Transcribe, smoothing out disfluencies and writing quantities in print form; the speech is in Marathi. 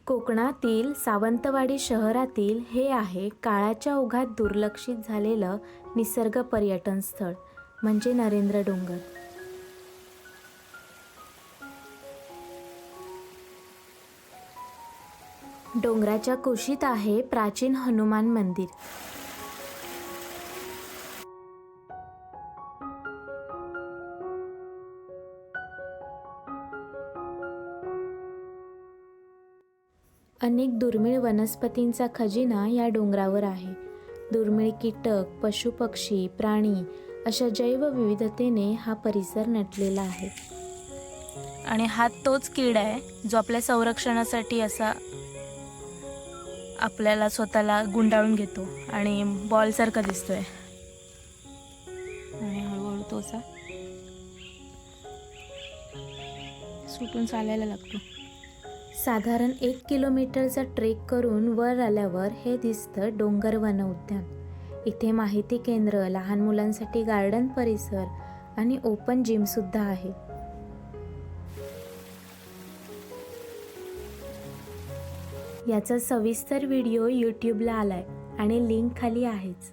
कोकणातील सावंतवाडी शहरातील हे आहे काळाच्या ओघात दुर्लक्षित झालेलं निसर्ग पर्यटन स्थळ म्हणजे नरेंद्र डोंगर. डोंगराच्या कुशीत आहे प्राचीन हनुमान मंदिर. अनेक दुर्मिळ वनस्पतींचा खजिना या डोंगरावर आहे. दुर्मिळ कीटक, पशुपक्षी, प्राणी अशा जैवविविधतेने हा परिसर नटलेला आहे. आणि हा तोच कीड आहे जो आपल्या संरक्षणासाठी असा आपल्याला स्वतःला गुंडाळून घेतो आणि बॉलसारखा दिसतोय. आणि हळूहळू तो असा सुटून चालायला लागतो. साधारण 1 किलोमीटरचा ट्रेक करून वर आल्यावर हे दिसतं डोंगर वन उद्यान. इथे माहिती केंद्र, लहान मुलांसाठी गार्डन परिसर आणि ओपन जिम सुद्धा आहे. याचा सविस्तर व्हिडिओ यूट्यूबला आलाय आणि लिंक खाली आहेच.